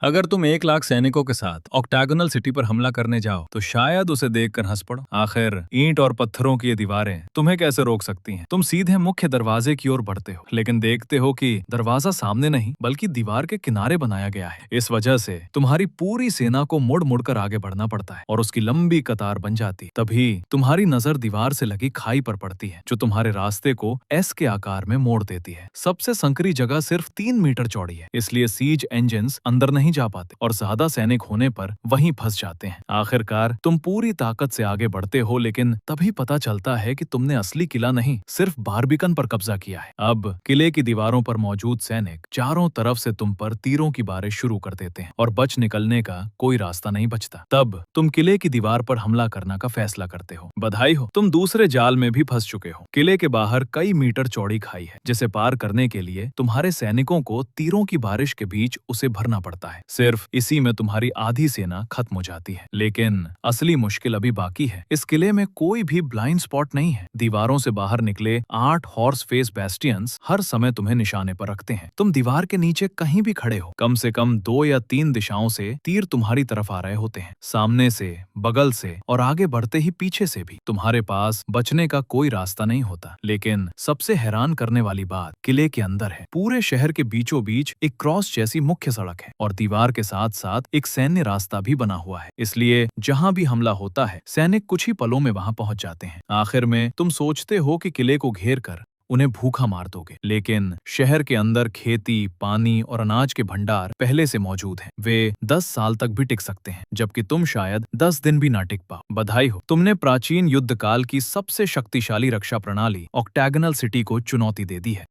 अगर तुम 1 लाख सैनिकों के साथ ऑक्टागोनल सिटी पर हमला करने जाओ तो शायद उसे देखकर हंस पड़ो। आखिर ईंट और पत्थरों की ये दीवारें तुम्हें कैसे रोक सकती हैं? तुम सीधे मुख्य दरवाजे की ओर बढ़ते हो, लेकिन देखते हो कि दरवाजा सामने नहीं बल्कि दीवार के किनारे बनाया गया है। इस वजह से तुम्हारी पूरी सेना को मुड़ मुड़ कर आगे बढ़ना पड़ता है और उसकी लंबी कतार बन जाती। तभी तुम्हारी नजर दीवार से लगी खाई पर पड़ती है, जो तुम्हारे रास्ते को एस के आकार में मोड़ देती है। सबसे संकरी जगह सिर्फ 3 मीटर चौड़ी है, इसलिए सीज इंजन्स अंदर नहीं जा पाते और ज्यादा सैनिक होने पर वहीं फंस जाते हैं। आखिरकार तुम पूरी ताकत से आगे बढ़ते हो, लेकिन तभी पता चलता है कि तुमने असली किला नहीं, सिर्फ बारबिकन पर कब्जा किया है। अब किले की दीवारों पर मौजूद सैनिक चारों तरफ से तुम पर तीरों की बारिश शुरू कर देते हैं और बच निकलने का कोई रास्ता नहीं बचता। तब तुम किले की दीवार पर हमला करने का फैसला करते हो। बधाई हो, तुम दूसरे जाल में भी फंस चुके हो। किले के बाहर कई मीटर चौड़ी खाई है, जिसे पार करने के लिए तुम्हारे सैनिकों को तीरों की बारिश के बीच उसे भरना पड़ता है। सिर्फ इसी में तुम्हारी आधी सेना खत्म हो जाती है। लेकिन असली मुश्किल अभी बाकी है। इस किले में कोई भी ब्लाइंड स्पॉट नहीं है। दीवारों से बाहर निकले 8 हॉर्स फेस बेस्टियंस हर समय तुम्हें निशाने पर रखते हैं। तुम दीवार के नीचे कहीं भी खड़े हो, कम से कम 2 या 3 दिशाओं से तीर तुम्हारी तरफ आ रहे होते हैं, सामने से, बगल से और आगे बढ़ते ही पीछे से भी। तुम्हारे पास बचने का कोई रास्ता नहीं होता। लेकिन सबसे हैरान करने वाली बात किले के अंदर है। पूरे शहर के बीचों बीच एक क्रॉस जैसी मुख्य सड़क है और दीवार के साथ साथ एक सैन्य रास्ता भी बना हुआ है। इसलिए जहां भी हमला होता है, सैनिक कुछ ही पलों में वहां पहुंच जाते हैं। आखिर में तुम सोचते हो कि किले को घेर कर उन्हें भूखा मार दोगे, लेकिन शहर के अंदर खेती, पानी और अनाज के भंडार पहले से मौजूद हैं। वे 10 साल तक भी टिक सकते हैं, जबकि तुम शायद 10 दिन भी ना टिक पाओ। बधाई हो, तुमने प्राचीन युद्ध काल की सबसे शक्तिशाली रक्षा प्रणाली ऑक्टागोनल सिटी को चुनौती दे दी है।